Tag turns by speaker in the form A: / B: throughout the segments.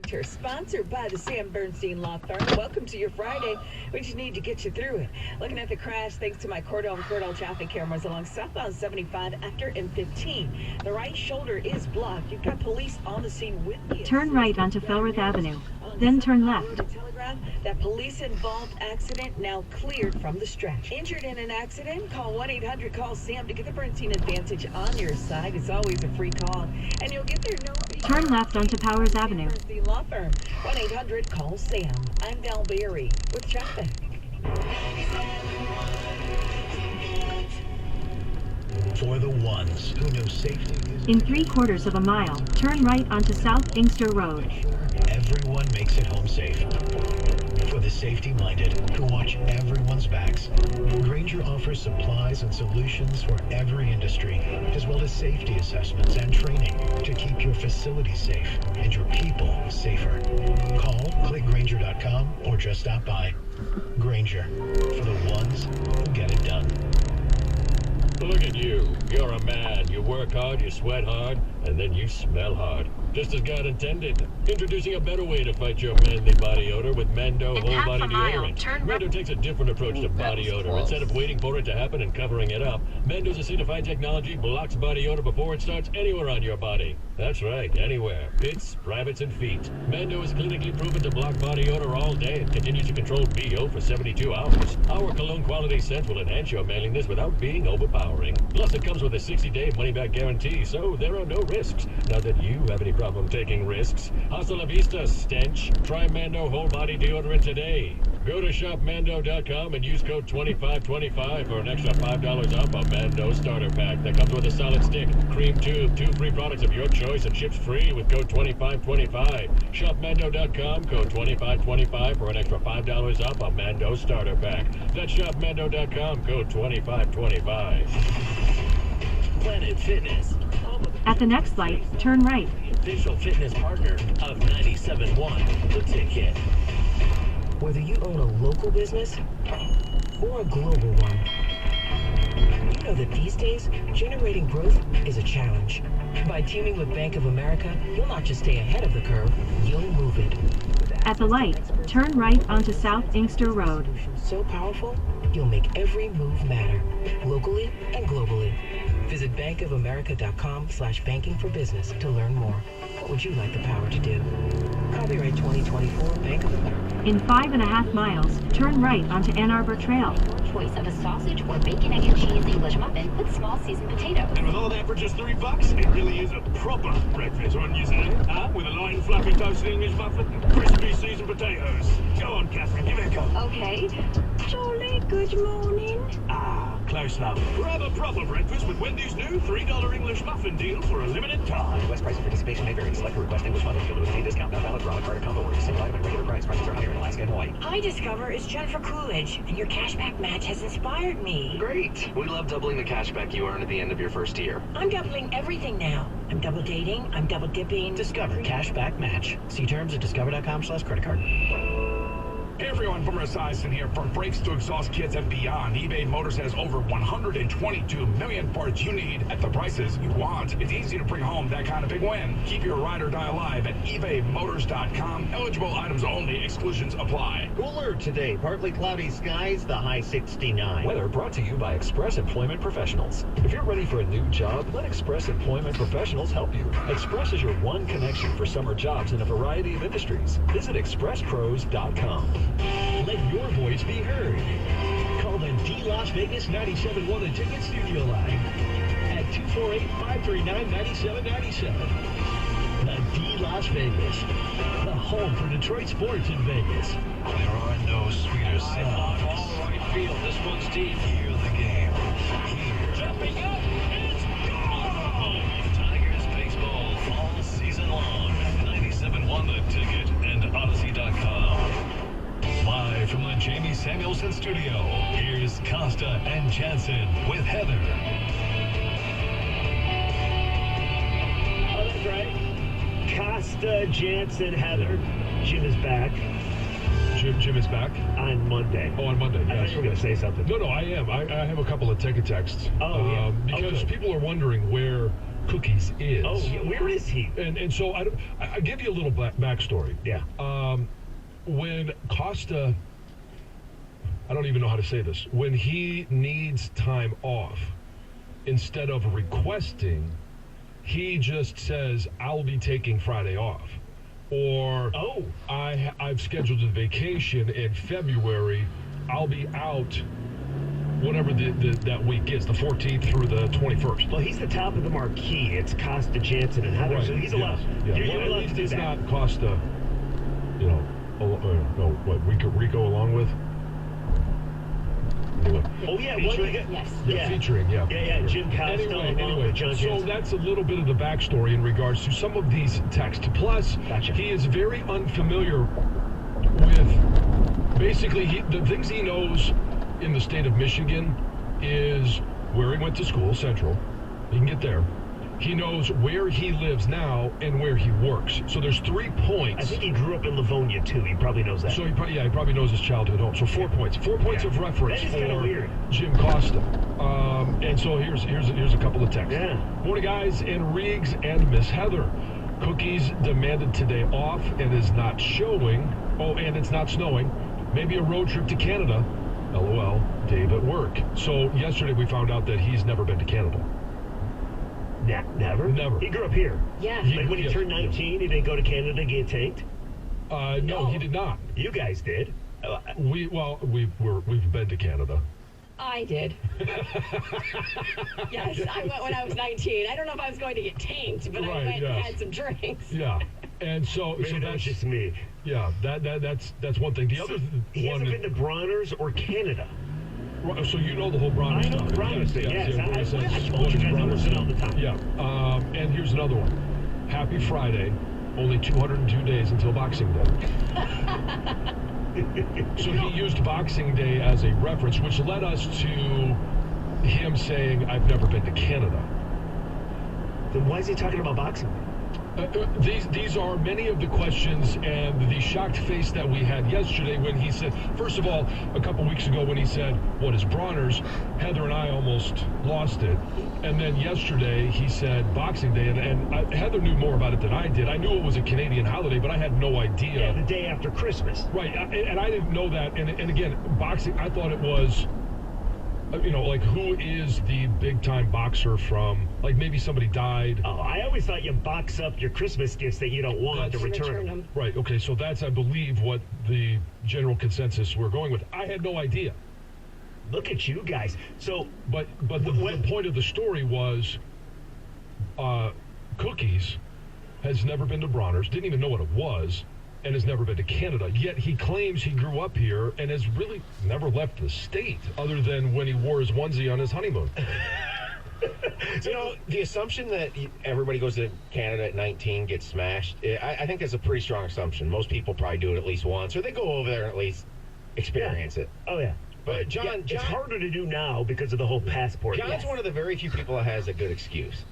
A: Sponsored by the Sam Bernstein Law Firm. Welcome to your Friday. We just need to get you through it. Looking at the crash thanks to my Cordell traffic cameras along southbound 75 after M15. The right shoulder is blocked. You've got police on the scene with you.
B: Turn right onto Felworth Avenue, then turn left.
A: That police-involved accident now cleared from the stretch. Injured in an accident? Call 1-800-CALL-SAM to get the Bernstein Advantage on your side. It's always a free call, and you'll get there
B: Turn left onto Powers Avenue.
A: Bernstein Law Firm. 1-800-CALL-SAM. I'm Val Berry with traffic.
C: For the ones who know safety is...
B: In 3/4 of a mile, turn right onto South Inkster Road.
C: Everyone makes it home safe. For the safety-minded who watch everyone's backs, Grainger offers supplies and solutions for every industry, as well as safety assessments and training to keep your facilities safe and your people safer. Call, click Grainger.com, or just stop by. Grainger, for the ones who get it done.
D: Look at you. You're a man. You work hard, you sweat hard, and then you smell hard. Just as God intended. Introducing a better way to fight your manly body odor with Mando Whole Body Deodorant. Mando takes a different approach to body odor. Instead of waiting for it to happen and covering it up, Mando's acidified technology blocks body odor before it starts anywhere on your body. That's right, anywhere. Pits, privates, and feet. Mando is clinically proven to block body odor all day and continues to control BO for 72 hours. Our cologne quality scent will enhance your manliness without being overpowering. Plus, it comes with a 60-day money-back guarantee, so there are no risks. Not that you have any problem taking risks. Hasta la vista, stench. Try Mando Whole Body Deodorant today. Go to shopmando.com and use code 2525 for an extra $5 off a Mando starter pack that comes with a solid stick, cream tube, 2 free products of your choice, and ships free with code 2525. Shopmando.com, code 2525 for an extra $5 off a Mando starter pack. That's shopmando.com, code 2525.
E: Planet Fitness.
B: At the next light, turn right.
E: Official fitness partner of 97.1 The Ticket. Whether you own a local business or a global one, you know that these days, generating growth is a challenge. By teaming with Bank of America, you'll not just stay ahead of the curve, you'll move it.
B: At the light, turn right onto South Inkster Road.
E: So powerful, you'll make every move matter, locally and globally. Visit bankofamerica.com/banking for business to learn more. What would you like the power to do? Copyright 2024 Bank of America.
B: In 5.5 miles, turn right onto Ann Arbor Trail.
F: Choice of a sausage or bacon, egg, and cheese English muffin with small seasoned potatoes.
D: And with all that for just $3, it really is a proper breakfast, wouldn't you say? Huh? With a light and fluffy toasted English muffin and crispy seasoned potatoes. Go on, Catherine, give it a go.
F: Okay. Jolly good morning.
D: Ah, close enough. Grab a proper breakfast with Wendy's new $3 English muffin deal for a limited time.
E: West price and participation may vary. Select a request English muffin deal with a discount. Not valid for a la carte combo orders. Single item at regular price. Prices are higher in Alaska and Hawaii.
G: Hi, Discover. It's Jennifer Coolidge, and your cashback match has inspired me.
H: Great. We love doubling the cashback you earn at the end of your first year.
G: I'm doubling everything now. I'm double dating. I'm double dipping.
E: Discover Cashback Match. See terms at discover.com/credit card.
I: Hey everyone, Boomer Esiason here. From brakes to exhaust kits and beyond, eBay Motors has over 122 million parts you need at the prices you want. It's easy to bring home that kind of big win. Keep your ride or die alive at ebaymotors.com. Eligible items only. Exclusions apply.
J: Cooler today. Partly cloudy skies, the high 69.
K: Weather brought to you by Express Employment Professionals. If you're ready for a new job, let Express Employment Professionals help you. Express is your one connection for summer jobs in a variety of industries. Visit expresspros.com.
L: Let your voice be heard. Call the D Las Vegas 97.1 The Ticket studio line at 248-539-9797. The D Las Vegas, the home for Detroit sports in Vegas.
C: There are no sweeter sounds.
D: All right field. This one's deep.
C: Hear the game. Hear.
D: Jumping up. It's gone.
C: Tigers baseball all season long. 97.1 The Ticket and Odyssey.com. Live from the Jamie Samuelson studio, here's Costa and Jansen with Heather.
L: Oh, that's right. Costa, Jansen, Heather. Jim is back.
M: Jim is back?
L: On Monday.
M: Oh, on Monday,
L: I
M: yes.
L: thought you were going to say something.
M: No, I am. I have a couple of ticket texts.
L: Oh, yeah.
M: Because people are wondering where Cookies is.
L: Oh, where is he?
M: And so I give you a little backstory.
L: Yeah.
M: When Costa, I don't even know how to say this, when he needs time off, instead of requesting, he just says, I'll be taking Friday off. Or, I've scheduled a vacation in February, I'll be out whatever that week is, the 14th through the 21st.
L: Well, he's the top of the marquee. It's Costa, Jansen, and Heather, so he's allowed. You're
M: Well,
L: allowed
M: at least
L: to do
M: it's
L: that.
M: not Costa, Rico along with? Anyway.
L: Oh, yeah.
A: Yes.
M: Yeah, featuring, yeah.
L: Yeah, Jim Costa along with John
M: so
L: Jansen.
M: that's a little bit of the backstory in regards to some of these texts. Plus, he is very unfamiliar with, basically, the things he knows in the state of Michigan is where he went to school, Central. You can get there. He knows where he lives now and where he works. So there's 3 points.
L: I think he grew up in Livonia, too. He probably knows that.
M: So he probably knows his childhood home. So 4 points. 4 points of reference
L: That is kinda
M: for
L: weird.
M: Jim Costa. And so here's a couple of texts.
L: Yeah.
M: Morning, guys, and Riggs and Miss Heather. Cookies demanded today off and is not showing. Oh, and it's not snowing. Maybe a road trip to Canada. LOL, Dave at work. So yesterday we found out that he's never been to Canada.
L: Never?
M: Never.
L: He grew up here.
A: Yeah.
L: Like when he turned 19, he didn't go to Canada to get tanked?
M: No, he did not.
L: You guys did.
M: We've been to Canada.
A: I did. Yes, I went when I was 19. I don't know if I was going to get tanked, but I went and had some drinks.
M: Yeah. And so
L: that's just me.
M: Yeah, that's one thing. The other
L: He
M: one
L: hasn't been to Bronner's or Canada.
M: So you know the whole Bronner's
L: I know
M: stuff.
L: the Bronner's thing, yes. I told
M: What
L: you
M: is
L: guys I
M: Bronner's?
L: listen all the time.
M: Yeah. And here's another one. Happy Friday. Only 202 days until Boxing Day. So he used Boxing Day as a reference, which led us to him saying, I've never been to Canada.
L: Then why is he talking about Boxing Day?
M: These are many of the questions and the shocked face that we had yesterday when he said, first of all, a couple weeks ago when he said, what is Bronner's? Heather and I almost lost it. And then yesterday he said Boxing Day, and Heather knew more about it than I did. I knew it was a Canadian holiday, but I had no idea.
L: Yeah, the day after Christmas.
M: Right, and I didn't know that. And again, boxing, I thought it was, like who is the big-time boxer from, like maybe somebody died.
L: Oh, I always thought you box up your Christmas gifts that you don't want to return them.
M: Right, okay, so that's, I believe, what the general consensus we're going with. I had no idea.
L: Look at you guys. So,
M: But the point of the story was Cookies has never been to Bronner's, didn't even know what it was, and has never been to Canada. Yet he claims he grew up here and has really never left the state other than when he wore his onesie on his honeymoon.
N: The assumption that everybody goes to Canada at 19, gets smashed, I think that's a pretty strong assumption. Most people probably do it at least once, or they go over there and at least experience it.
L: Oh, yeah.
N: But John,
L: it's harder to do now because of the whole passport.
N: John's one of the very few people that has a good excuse.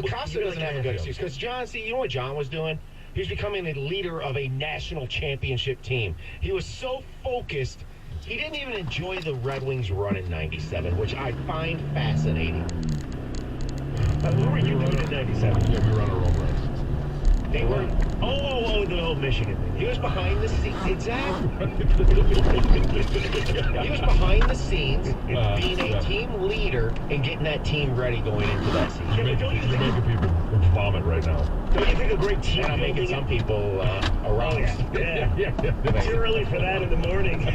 N: Costa doesn't have a good excuse because John, you know what John was doing? He was becoming a leader of a national championship team. He was so focused, he didn't even enjoy the Red Wings run in '97, which I find fascinating.
L: Who were you doing in '97?
M: Yeah, we were on our own race.
N: They were.
L: The whole Michigan thing.
N: He was behind the scenes. Exactly. He was behind the scenes, being a team leader and getting that team ready going into that season.
M: You're making people vomit right now.
L: Don't you think a great team
N: And I'm making some people aroused.
L: Yeah. Too early for that in the morning.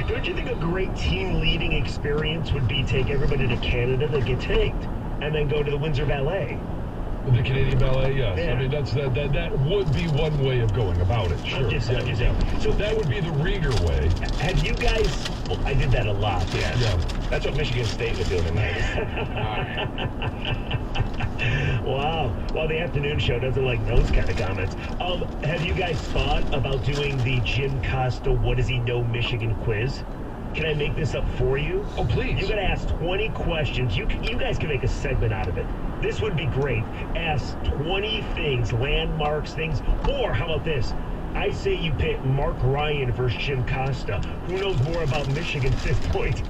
L: Don't you think a great team leading experience would be take everybody to Canada that get tanked and then go to the Windsor Ballet?
M: The Canadian Ballet, yes.
L: Yeah.
M: I mean, that would be one way of going about it. Sure.
L: I'm just saying.
M: So that would be the Rieger way.
L: Have you guys? Well, I did that a lot.
N: Yeah. That's what Michigan State was doing tonight.
L: Wow. Well, the afternoon show doesn't like those kind of comments. Have you guys thought about doing the Jim Costa What Does He Know Michigan quiz? Can I make this up for you?
M: Oh, please.
L: You got to ask 20 questions. You guys can make a segment out of it. This would be great. Ask 20 things, landmarks, things. Or how about this? I say you pick Mark Ryan versus Jim Costa. Who knows more about Michigan at this point?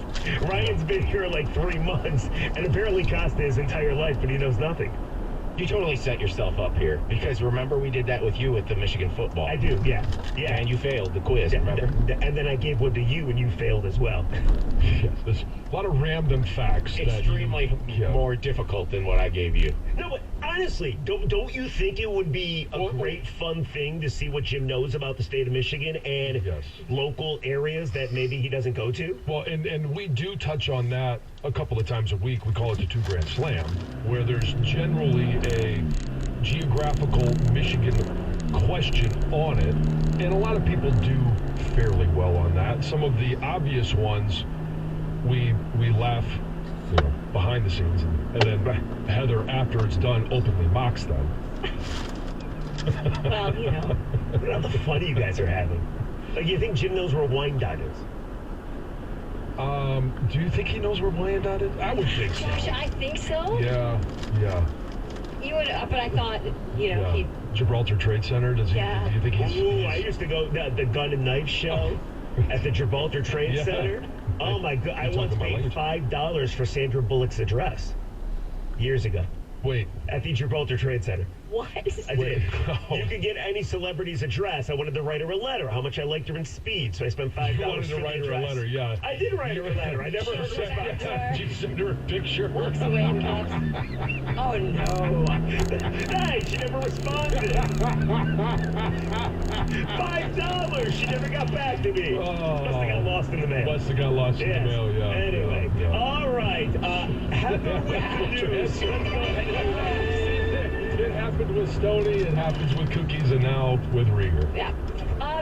L: Ryan's been here like 3 months, and apparently Costa his entire life, but he knows nothing.
N: You totally set yourself up here, because remember we did that with you with the Michigan football.
L: I do, yeah.
N: And you failed the quiz, remember?
L: And then I gave one to you, and you failed as well.
M: Yes, there's a lot of random facts.
N: Extremely more difficult than what I gave you.
L: No, but honestly, don't you think it would be a great, fun thing to see what Jim knows about the state of Michigan and local areas that maybe he doesn't go to?
M: Well, and we do touch on that a couple of times a week. We call it the 2 Grand Slam, where there's generally a geographical Michigan question on it, and a lot of people do fairly well on that. Some of the obvious ones, we laugh, behind the scenes, and then Heather, after it's done, openly mocks them.
G: Well,
L: Look at how the fun you guys are having. Like, you think Jim knows where Wyandotte is?
M: Do you think he knows where Wyandotte is? I would think so.
G: Gosh, I think so.
M: Yeah.
G: You would, but I thought, he.
M: Gibraltar Trade Center. Do you think he's?
L: Ooh, I used to go the gun and knife show at the Gibraltar Trade Center. Oh my God! I once paid $5 for Sandra Bullock's address years ago.
M: Wait.
L: At the Gibraltar Trade Center.
G: What?
L: I did. You could get any celebrity's address. I wanted to write her a letter. How much I liked her in Speed, so I spent $5
M: You wanted to write her a letter, yeah.
L: I did write her a letter. I never heard her response.
M: Did you send her a picture?
G: Walks away and cups. Oh no!
L: Hey, she never responded. $5. She never got back to me. Must have got lost in the mail.
M: Must have got lost in the mail, yeah.
L: Anyway, all right. Happen with the news. Let's go ahead and
M: It happened with Stoney, it happens with Cookies, and now with Rieger.
G: Yeah.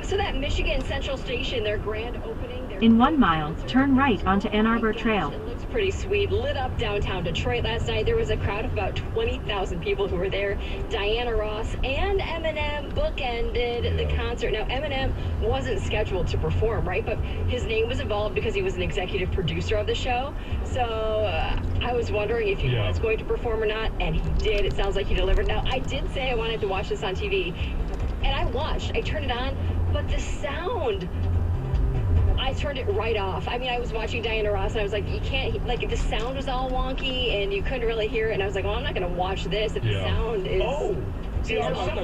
G: So that Michigan Central Station, their grand opening.
B: In 1 mile, turn right onto Ann Arbor Trail.
G: It looks pretty sweet. Lit up downtown Detroit last night. There was a crowd of about 20,000 people who were there. Diana Ross and Eminem bookended the concert. Now, Eminem wasn't scheduled to perform, right? But his name was involved because he was an executive producer of the show. So I was wondering if he was going to perform or not, and he did. It sounds like he delivered. Now, I did say I wanted to watch this on TV, and I watched. I turned it on, but the sound, I turned it right off. I mean, I was watching Diana Ross, and I was like, you can't, like, the sound was all wonky, and you couldn't really hear it, and I was like, well, I'm not going to watch this if the sound is...
L: See,
M: I saw some of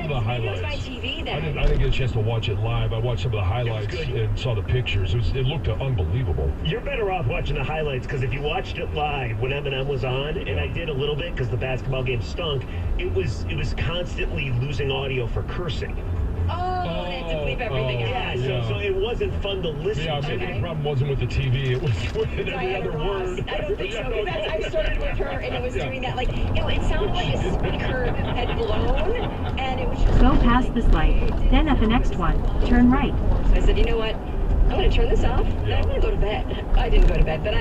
M: the highlights.
G: My TV then.
M: I didn't get a chance to watch it live. I watched some of the highlights and saw the pictures. It looked unbelievable.
L: You're better off watching the highlights, because if you watched it live when Eminem was on, and I did a little bit because the basketball game stunk, it was constantly losing audio for cursing.
G: Oh, they had to bleep everything out.
L: So it wasn't fun to listen to.
M: Maybe the problem wasn't with the TV. It was with every other word.
G: I don't think so, because I started with her, and it was doing that. Like, it sounded like a speaker had blown, and it was just...
B: Go past this light, then at the next one, turn right.
G: So I said, you know what? I'm going to turn this off, and I'm going to go to bed. I didn't go to bed, but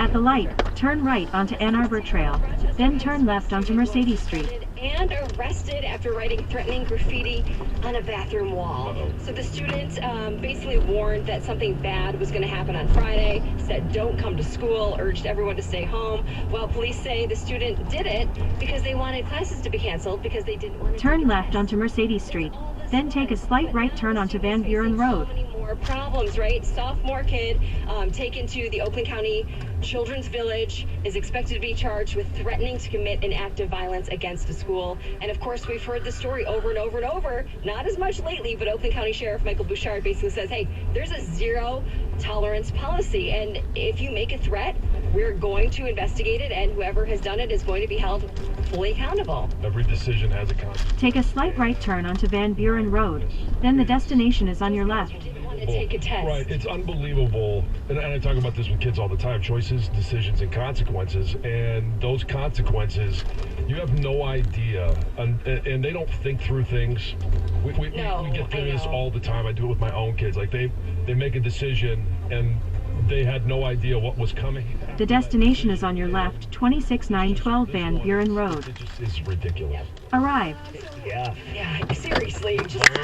B: At the light, turn right onto Ann Arbor Trail, then turn left onto Mercedes Street.
G: And arrested after writing threatening graffiti on a bathroom wall. So the student basically warned that something bad was going to happen on Friday, said don't come to school, urged everyone to stay home. Well, police say the student did it because they wanted classes to be canceled because they didn't want to...
B: Turn left onto Mercedes Street, then take a slight right turn onto Van Buren Road.
G: Problems, right? Sophomore kid taken to the Oakland County Children's Village is expected to be charged with threatening to commit an act of violence against a school. And of course, we've heard the story over and over and over, not as much lately, but Oakland County Sheriff Michael Bouchard basically says, hey, there's a zero tolerance policy, and if you make a threat, we're going to investigate it, and whoever has done it is going to be held fully accountable.
M: Every decision has a consequence.
B: Take a slight right turn onto Van Buren Road, then the destination is on your left.
G: Take a test.
M: Right, it's unbelievable, and I talk about this with kids all the time, choices, decisions, and consequences, and those consequences, you have no idea, and they don't think through things. We get through this all the time. I do it with my own kids. Like, they make a decision, and they had no idea what was coming.
B: The destination is on your left, 26912 Van Buren Road.
M: It just is ridiculous.
B: Arrived.
L: Yeah,
G: seriously, just...